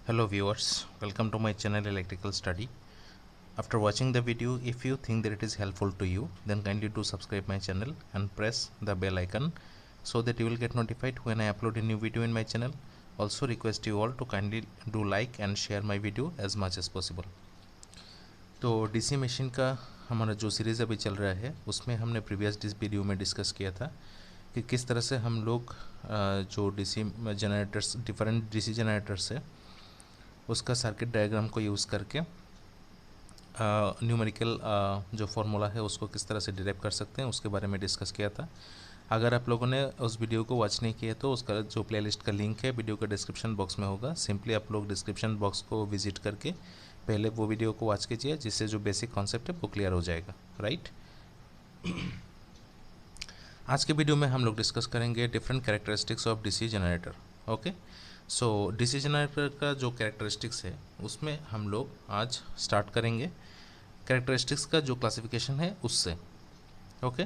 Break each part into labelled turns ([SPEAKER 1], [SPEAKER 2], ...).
[SPEAKER 1] Hello viewers, welcome to my channel Electrical Study. After watching the video, if you think that it is helpful to you, then kindly do subscribe my channel and press the bell icon so that you will get notified when I upload a new video in my channel. Also request you all to kindly do like and share my video as much as possible. तो DC machine का हमारा जो series अभी चल रहा है उसमें हमने प्रीवियस वीडियो में डिस्कस किया था कि किस तरह से हम लोग जो DC generators different DC generators है उसका सर्किट डायग्राम को यूज़ करके न्यूमेरिकल जो फार्मूला है उसको किस तरह से डिराइव कर सकते हैं उसके बारे में डिस्कस किया था। अगर आप लोगों ने उस वीडियो को वॉच नहीं किया तो उसका जो प्लेलिस्ट का लिंक है वीडियो का डिस्क्रिप्शन बॉक्स में होगा। सिंपली आप लोग डिस्क्रिप्शन बॉक्स को विजिट करके पहले वो वीडियो को वॉच कीजिए, जिससे जो बेसिक कॉन्सेप्ट है वो क्लियर हो जाएगा। राइट, आज के वीडियो में हम लोग डिस्कस करेंगे different characteristics of DC generator. Okay, so DC generator का जो कैरेक्टरिस्टिक्स है उसमें हम लोग आज स्टार्ट करेंगे कैरेक्टरिस्टिक्स का जो क्लासिफिकेशन है उससे। Okay,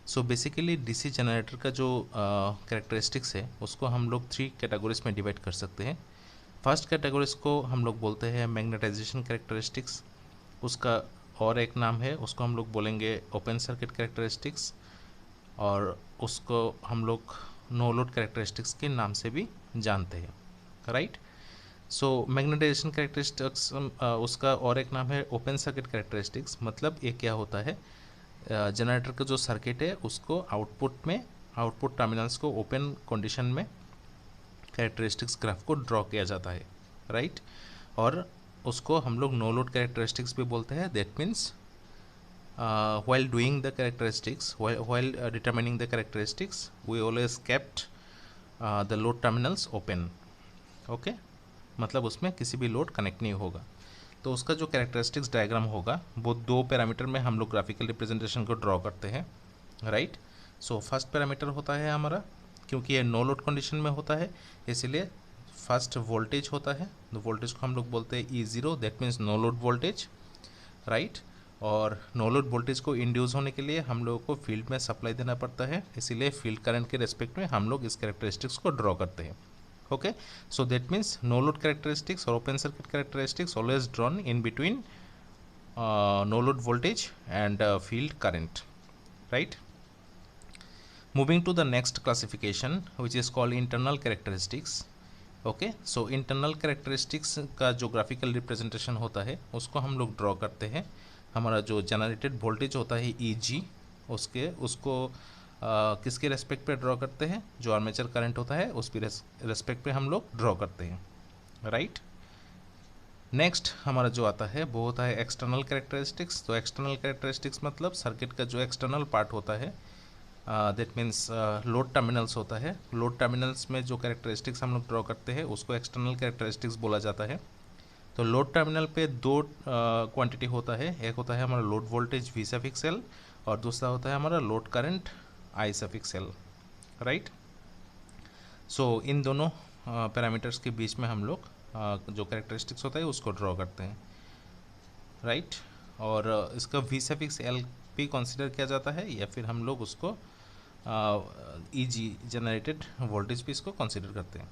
[SPEAKER 1] so basically DC generator का जो कैरेक्टरिस्टिक्स है उसको हम लोग 3 कैटेगरीज में डिवाइड कर सकते हैं। फर्स्ट कैटेगरीज को हम लोग बोलते हैं मैग्नेटाइजेशन कैरेक्टरिस्टिक्स, उसका और एक नाम है उसको हम लोग बोलेंगे ओपन सर्किट कैरेक्टरिस्टिक्स, और उसको हम लोग नो लोड कैरेक्टरिस्टिक्स के नाम से भी जानते हैं। राइट, सो मैग्नेटाइजेशन कैरेक्टरिस्टिक्स उसका और एक नाम है ओपन सर्किट कैरेक्टरिस्टिक्स। मतलब ये क्या होता है, जनरेटर का जो सर्किट है उसको आउटपुट टर्मिनल्स को ओपन कंडीशन में कैरेक्टरिस्टिक्स ग्राफ को ड्रॉ किया जाता है। राइट, और उसको हम लोग नो लोड कैरेक्टरिस्टिक्स भी बोलते हैं। That means while doing the characteristics, while determining the characteristics, we always kept the load terminals open. Okay, मतलब उसमें किसी भी लोड कनेक्ट नहीं होगा। तो उसका जो कैरेक्टरिस्टिक्स डायग्राम होगा वो 2 पैरामीटर में हम लोग ग्राफिकल रिप्रेजेंटेशन को ड्रॉ करते हैं। राइट, सो फर्स्ट पैरामीटर होता है हमारा, क्योंकि ये नो लोड कंडीशन में होता है इसीलिए फर्स्ट वोल्टेज होता है। तो वोल्टेज को हम लोग बोलते हैं E0, that means no load voltage. Right, और नो लोड वोल्टेज को इंड्यूस होने के लिए हम लोगों को फील्ड में सप्लाई देना पड़ता है, इसीलिए फील्ड करंट के रेस्पेक्ट में हम लोग इस कैरेक्टरिस्टिक्स को ड्रॉ करते हैं। Okay, so that means no load characteristics और open circuit characteristics always drawn in between no load voltage and field current. Right, moving to the next classification which is called internal characteristics. Okay, so internal characteristics का जो graphical representation होता है उसको हम लोग draw करते हैं। हमारा जो जनरेटेड वोल्टेज होता है EG, उसको किसके रेस्पेक्ट पे ड्रॉ करते हैं, जो आर्मेचर करंट होता है उसके रेस्पेक्ट पे हम लोग ड्रॉ करते हैं। राइट, नेक्स्ट हमारा जो आता है वो होता है एक्सटर्नल कैरेक्टरिस्टिक्स। तो एक्सटर्नल कैरेक्टरिस्टिक्स मतलब सर्किट का जो एक्सटर्नल पार्ट होता है, दैट मीन्स लोड टर्मिनल्स होता है। लोड टर्मिनल्स में जो कैरेक्टरिस्टिक्स हम लोग ड्रॉ करते हैं उसको एक्सटर्नल कैरेक्टरिस्टिक्स बोला जाता है। तो लोड टर्मिनल पे 2 क्वांटिटी होता है, एक होता है हमारा लोड वोल्टेज V∠L और दूसरा होता है हमारा लोड करंट I∠L। राइट, सो इन दोनों पैरामीटर्स के बीच में हम लोग जो कैरेक्टरिस्टिक्स होता है उसको ड्रॉ करते हैं। राइट, और इसका V∠L भी कंसिडर किया जाता है या फिर हम लोग उसको EG जनरेटेड वोल्टेज भी इसको कंसिडर करते हैं।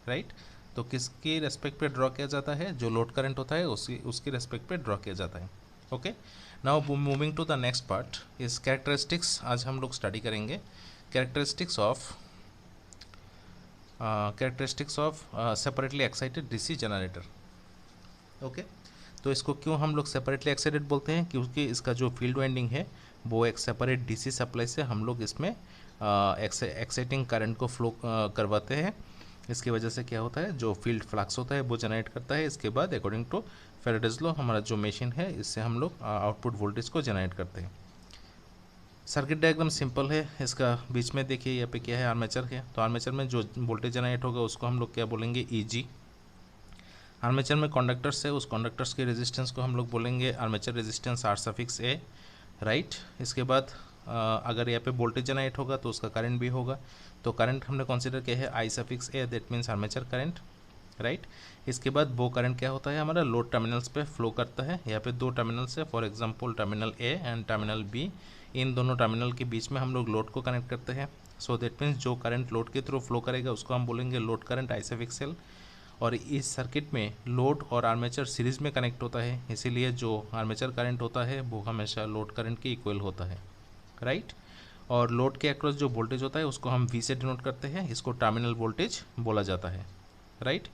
[SPEAKER 1] राइट, तो किसके रेस्पेक्ट पे ड्रॉ किया जाता है, जो लोड करंट होता है उसके रेस्पेक्ट पे ड्रॉ किया जाता है। Okay, now moving to the next part इस कैरेक्टरिस्टिक्स। आज हम लोग स्टडी करेंगे characteristics of separately excited DC generator. Okay, तो इसको क्यों हम लोग सेपरेटली एक्साइटेड बोलते हैं, क्योंकि इसका जो फील्ड वाइंडिंग है वो एक सेपरेट DC सप्लाई से हम लोग इसमें एक्साइटिंग करंट को फ्लो करवाते हैं। इसकी वजह से क्या होता है, जो फील्ड फ्लक्स होता है वो जनरेट करता है। इसके बाद अकॉर्डिंग टू फैराडेज लॉ हमारा जो मशीन है इससे हम लोग आउटपुट वोल्टेज को जनरेट करते हैं। सर्किट डायग्राम सिंपल है, इसका बीच में देखिए यहाँ पे क्या है, आर्मेचर है। तो आर्मेचर में जो वोल्टेज जनरेट होगा उसको हम लोग क्या बोलेंगे, EG। आर्मेचर में कंडक्टर्स है, उस कंडक्टर्स के रेजिस्टेंस को हम लोग बोलेंगे आर्मेचर रेजिस्टेंस R∠A। राइट, इसके बाद अगर यहाँ पे वोल्टेज जनरेट होगा तो उसका करंट भी होगा। तो करंट हमने कंसिडर किया है I∠A, that means armature current. Right, इसके बाद वो करंट क्या होता है, हमारा लोड टर्मिनल्स पे फ्लो करता है। यहाँ पे 2 टर्मिनल्स है, for example terminal A and terminal B। इन दोनों टर्मिनल के बीच में हम लोग लोड को कनेक्ट करते हैं। सो दैट मीन्स जो करंट लोड के थ्रू फ्लो करेगा उसको हम बोलेंगे लोड करंट I∠L। और इस सर्किट में लोड और आर्मेचर सीरीज़ में कनेक्ट होता है, इसीलिए जो आर्मेचर करंट होता है वो हमेशा लोड करंट के इक्वल होता है, राइट। और लोड के अक्रॉस जो वोल्टेज होता है उसको हम V से डिनोट करते हैं, इसको टर्मिनल वोल्टेज बोला जाता है, राइट।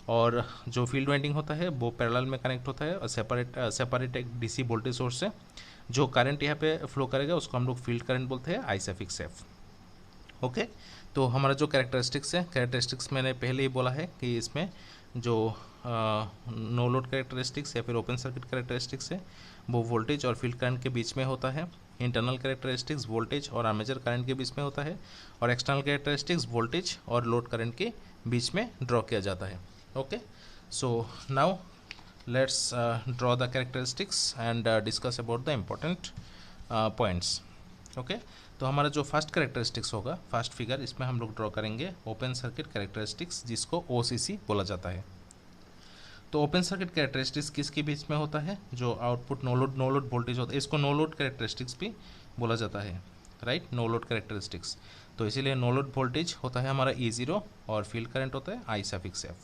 [SPEAKER 1] और जो फील्ड वाइंडिंग होता है वो पैरेलल में कनेक्ट होता है और सेपरेट एक DC वोल्टेज सोर्स से। जो करंट यहाँ पे फ्लो करेगा उसको हम लोग फील्ड करंट बोलते हैं, I_F। ओके, तो हमारा जो कैरेक्टरिस्टिक्स है, कैरेक्टरिस्टिक्स मैंने पहले ही बोला है कि इसमें जो नो लोड कैरेक्टरिस्टिक्स या फिर ओपन सर्किट कैरेक्टरिस्टिक्स है वो वोल्टेज और फील्ड करंट के बीच में होता है। इंटरनल कैरेक्टरिस्टिक्स वोल्टेज और आर्मेचर करंट के बीच में होता है, और एक्सटर्नल कैरेक्टरिस्टिक्स वोल्टेज और लोड करंट के बीच में ड्रॉ किया जाता है। Okay, so now let's draw the characteristics and discuss about the important points. Okay, तो हमारा जो फर्स्ट कैरेक्टरिस्टिक्स होगा, फर्स्ट फिगर, इसमें हम लोग ड्रॉ करेंगे ओपन सर्किट कैरेक्टरिस्टिक्स, जिसको OCC बोला जाता है। तो ओपन सर्किट कैरेक्टरिस्टिक्स किसके बीच में होता है? जो आउटपुट नो लोड वोल्टेज होता है, इसको नो लोड कैरेक्टरिस्टिक्स भी बोला जाता है, राइट, नो लोड कैरेक्टरिस्टिक्स। तो इसीलिए नो लोड वोल्टेज होता है हमारा E0 और फील्ड करंट होता है I_F,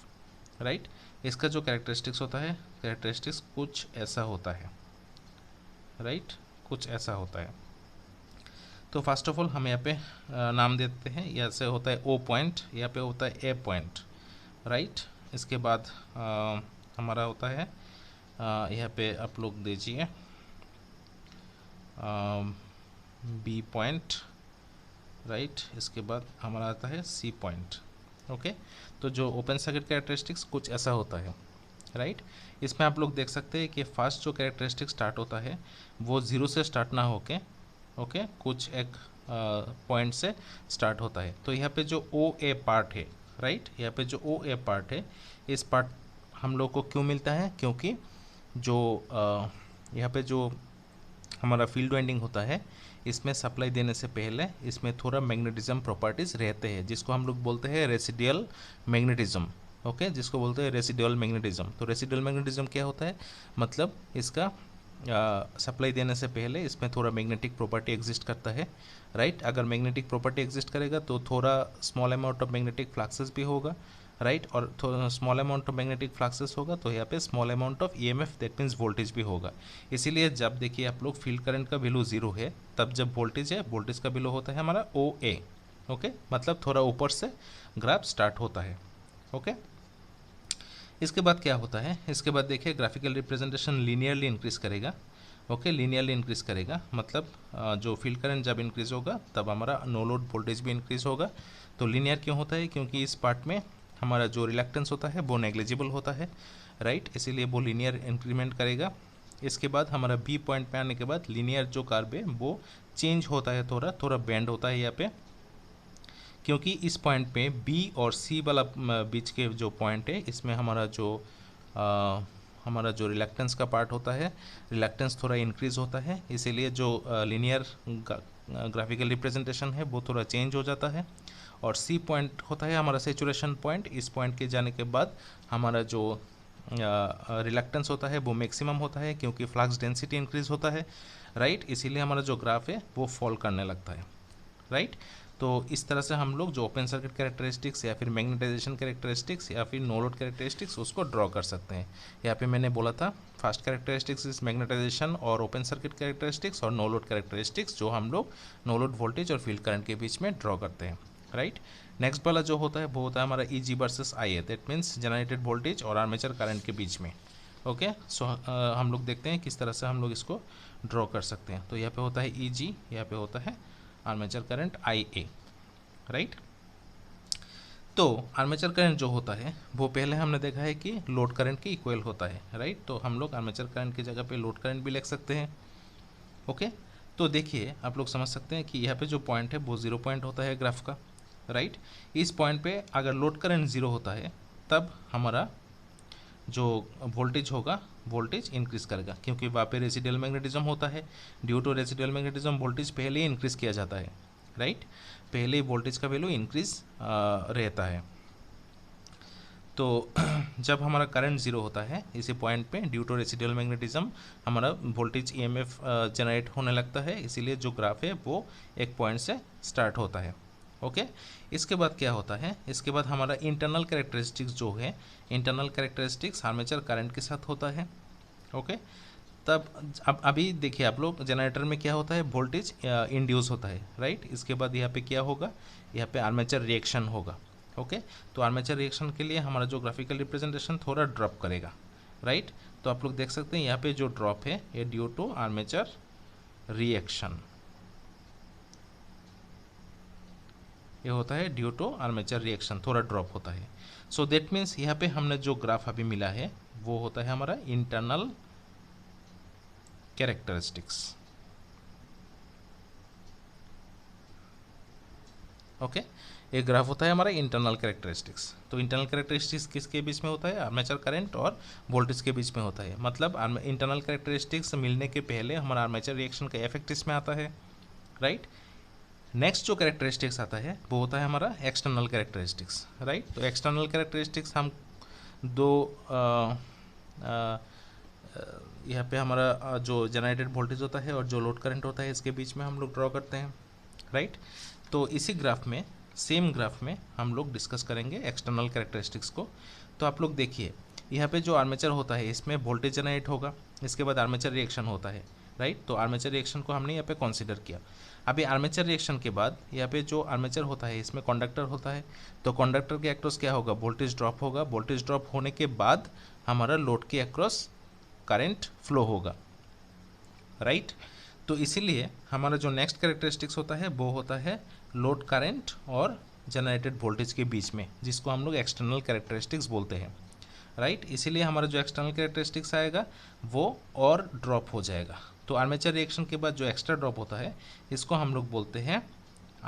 [SPEAKER 1] राइट। इसका जो कैरेक्टरिस्टिक्स होता है, कैरेक्टरिस्टिक्स कुछ ऐसा होता है, राइट, कुछ ऐसा होता है। तो फर्स्ट ऑफ ऑल हम यहाँ पे नाम देते हैं, यहाँ से होता है O पॉइंट, यहाँ पे होता है A पॉइंट, राइट। इसके बाद हमारा होता है यहाँ पे आप लोग दीजिए B पॉइंट, राइट। इसके बाद हमारा आता है C पॉइंट। ओके, तो जो ओपन सर्किट कैरेक्टरिस्टिक्स कुछ ऐसा होता है, राइट। इसमें आप लोग देख सकते हैं कि फर्स्ट जो कैरेक्टरिस्टिक स्टार्ट होता है वो 0 से स्टार्ट ना होके, ओके, कुछ एक पॉइंट से स्टार्ट होता है। तो यहाँ पे जो OA पार्ट है, राइट, यहाँ पे जो OA पार्ट है, इस पार्ट हम लोग को क्यों मिलता है? क्योंकि जो यहाँ पे जो हमारा फील्ड वाइंडिंग होता है, इसमें सप्लाई देने से पहले इसमें थोड़ा मैग्नेटिज्म प्रॉपर्टीज़ रहते हैं, जिसको हम लोग बोलते हैं रेसिडुअल मैग्नेटिज्म। ओके, जिसको बोलते हैं रेसिडुअल मैग्नेटिज्म। तो रेसिडुअल मैग्नेटिज्म क्या होता है? मतलब इसका सप्लाई देने से पहले इसमें थोड़ा मैग्नेटिक प्रॉपर्टी एग्जिस्ट करता है, राइट। अगर मैग्नेटिक प्रॉपर्टी एग्जिस्ट करेगा तो थोड़ा small amount of magnetic fluxes भी होगा, राइट। और थोड़ा small amount of magnetic fluxes होगा तो यहाँ पे small amount of EMF, that means voltage भी होगा। इसीलिए जब देखिए आप लोग फील्ड करंट का वैल्यू 0 है, तब जब वोल्टेज है, वोल्टेज का वैल्यू होता है हमारा OA। ओके, मतलब थोड़ा ऊपर से ग्राफ स्टार्ट होता है। ओके, इसके बाद क्या होता है? इसके बाद देखिए ग्राफिकल रिप्रेजेंटेशन लीनियरली इंक्रीज करेगा। ओके, लीनियरली इंक्रीज करेगा, मतलब जो फील्ड करंट जब इंक्रीज होगा तब हमारा नो लोड वोल्टेज भी इंक्रीज होगा। तो लीनियर क्यों होता है? क्योंकि इस पार्ट में हमारा जो रिलक्टेंस होता है वो नेग्लिजिबल होता है, राइट, इसीलिए वो लीनियर इंक्रीमेंट करेगा। इसके बाद हमारा B पॉइंट पे आने के बाद लीनियर जो कर्व है वो चेंज होता है, थोड़ा थोड़ा बेंड होता है यहाँ पे, क्योंकि इस पॉइंट पे B और C वाला बीच के जो पॉइंट है, इसमें हमारा जो रिलक्टेंस का पार्ट होता है, रिलक्टेंस थोड़ा इंक्रीज होता है, इसीलिए जो लीनियर ग्राफिकल रिप्रेजेंटेशन है वो थोड़ा चेंज हो जाता है। और C पॉइंट होता है हमारा सेचुरेशन पॉइंट। इस पॉइंट के जाने के बाद हमारा जो रिलक्टेंस होता है वो मैक्सिमम होता है, क्योंकि फ्लक्स डेंसिटी इंक्रीज होता है, राइट, इसीलिए हमारा जो ग्राफ है वो फॉल करने लगता है, राइट। तो इस तरह से हम लोग जो ओपन सर्किट कैरेक्टरिस्टिक्स या फिर मैग्नेटाइजेशन कैरेक्टरिस्टिक्स या फिर नो लोड कैरेक्टरिस्टिक्स उसको ड्रॉ कर सकते हैं। यहाँ पे मैंने बोला था फर्स्ट कैरेक्टरिस्टिक्स इज मैग्नेटाइजेशन और ओपन सर्किट कैरेक्टरिस्टिक्स और नो लोड कैरेक्टरिस्टिक्स, जो हम लोग नो लोड वोल्टेज और फील्ड करंट के बीच में ड्रॉ करते हैं, राइट। नेक्स्ट वाला जो होता है वो होता है हमारा EG versus IA, that means generated voltage और आर्मेचर करंट के बीच में। ओके, सो हम लोग देखते हैं किस तरह से हम लोग इसको ड्रॉ कर सकते हैं। तो यहाँ पे होता है EG, यहाँ पे होता है आर्मेचर करंट IA, राइट। तो आर्मेचर करंट जो होता है वो पहले हमने देखा है कि लोड करंट के इक्वल होता है, राइट। तो हम लोग आर्मेचर करंट की जगह पे लोड करंट भी लिख सकते हैं। ओके, तो देखिए आप लोग समझ सकते हैं कि यहाँ पे जो पॉइंट है वो 0 पॉइंट होता है ग्राफ का, राइट। इस पॉइंट पे अगर लोड करंट 0 होता है तब हमारा जो वोल्टेज होगा, वोल्टेज इंक्रीज करेगा, क्योंकि वहाँ पे रेसिडुअल मैग्नेटिज्म होता है। Due to residual magnetism voltage पहले ही इंक्रीज किया जाता है, राइट, पहले ही वोल्टेज का वैल्यू इंक्रीज रहता है। तो जब हमारा करंट 0 होता है इसी पॉइंट पे, ड्यू टू रेसिडुअल मैग्नेटिज्म हमारा वोल्टेज EMF जनरेट होने लगता है, इसीलिए जो ग्राफ है वो एक पॉइंट से स्टार्ट होता है, ओके। इसके बाद क्या होता है, इसके बाद हमारा इंटरनल कैरेक्टरिस्टिक्स जो है, इंटरनल कैरेक्टरिस्टिक्स आर्मेचर करंट के साथ होता है। ओके। तब अब अभी देखिए आप लोग, जनरेटर में क्या होता है, वोल्टेज इंड्यूस होता है, राइट। इसके बाद यहाँ पे क्या होगा, यहाँ पे आर्मेचर रिएक्शन होगा। ओके। तो आर्मेचर रिएक्शन के लिए हमारा जो ग्राफिकल रिप्रेजेंटेशन थोड़ा ड्रॉप करेगा, राइट। तो आप लोग देख सकते हैं यहाँ पे जो ड्रॉप है ये ड्यू टू आर्मेचर रिएक्शन, ये होता है ड्यू टू आर्मेचर रिएक्शन, थोड़ा ड्रॉप होता है। सो दैट मीन्स यहाँ पे हमने जो ग्राफ अभी मिला है वो होता है हमारा इंटरनल कैरेक्टरिस्टिक्स। ओके। ये ग्राफ होता है हमारा इंटरनल कैरेक्टरिस्टिक्स। तो इंटरनल कैरेक्टरिस्टिक्स किसके बीच में होता है, आर्मेचर करंट और वोल्टेज के बीच में होता है। मतलब इंटरनल कैरेक्टरिस्टिक्स मिलने के पहले हमारा आर्मेचर रिएक्शन का इफेक्ट इसमें आता है, राइट। नेक्स्ट जो कैरेक्टरिस्टिक्स आता है वो होता है हमारा एक्सटर्नल कैरेक्टरिस्टिक्स, राइट। तो एक्सटर्नल कैरेक्टरिस्टिक्स हम दो यहाँ पे हमारा जो जनरेटेड वोल्टेज होता है और जो लोड करंट होता है इसके बीच में हम लोग ड्रॉ करते हैं, राइट। तो इसी ग्राफ में, सेम ग्राफ में हम लोग डिस्कस करेंगे एक्सटर्नल कैरेक्टरिस्टिक्स को। तो आप लोग देखिए यहाँ पे जो आर्मेचर होता है इसमें वोल्टेज जनरेट होगा, इसके बाद आर्मेचर रिएक्शन होता है, राइट। तो आर्मेचर रिएक्शन को हमने यहाँ पे कंसीडर किया। अभी आर्मेचर रिएक्शन के बाद यहाँ पे जो आर्मेचर होता है इसमें कंडक्टर होता है, तो कंडक्टर के अक्रॉस क्या होगा, वोल्टेज ड्रॉप होगा। वोल्टेज ड्रॉप होने के बाद हमारा लोड के अक्रॉस करंट फ्लो होगा, राइट। तो इसीलिए हमारा जो नेक्स्ट कैरेक्टरिस्टिक्स होता है वो होता है लोड करंट और जनरेटेड वोल्टेज के बीच में, जिसको हम लोग एक्सटर्नल कैरेक्टरिस्टिक्स बोलते हैं, राइट। इसीलिए हमारा जो एक्सटर्नल कैरेक्टरिस्टिक्स आएगा वो और ड्रॉप हो जाएगा। तो आर्मेचर रिएक्शन के बाद जो एक्स्ट्रा ड्रॉप होता है इसको हम लोग बोलते हैं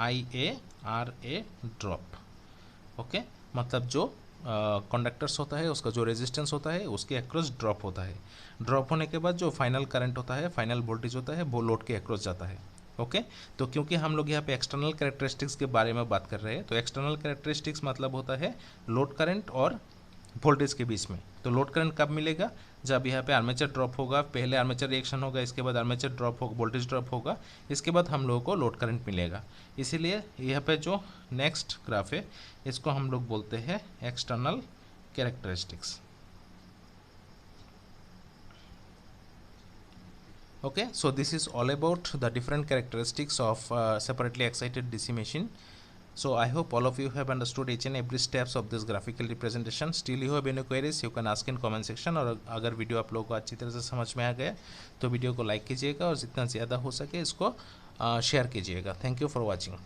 [SPEAKER 1] IARA ड्रॉप। ओके। मतलब जो कंडक्टर्स होता है उसका जो रेजिस्टेंस होता है उसके अक्रॉस ड्रॉप होता है। ड्रॉप होने के बाद जो फाइनल करंट होता है, फाइनल वोल्टेज होता है, वो लोड के अक्रॉस जाता है। ओके। तो क्योंकि हम लोग यहाँ पे एक्सटर्नल कैरेक्टरिस्टिक्स के बारे में बात कर रहे हैं, तो एक्सटर्नल कैरेक्टरिस्टिक्स मतलब होता है लोड करंट और वोल्टेज के बीच में। तो लोड करंट कब मिलेगा, जब यहाँ पे आर्मेचर ड्रॉप होगा, पहले आर्मेचर रिएक्शन होगा, इसके बाद आर्मेचर ड्रॉप होगा, वोल्टेज ड्रॉप होगा, इसके बाद हम लोगों को लोड करंट मिलेगा। इसीलिए यहाँ पे जो नेक्स्ट ग्राफ है इसको हम लोग बोलते हैं external characteristics. Okay, so this is all about the different characteristics of separately excited DC machine. So I hope all of you have understood each and every steps of this graphical representation. Still you have any queries you can ask in comment section। और अगर video आप लोगों को अच्छी तरह से समझ में आ गया तो वीडियो को लाइक कीजिएगा और जितना ज़्यादा हो सके इसको शेयर कीजिएगा। Thank you for watching.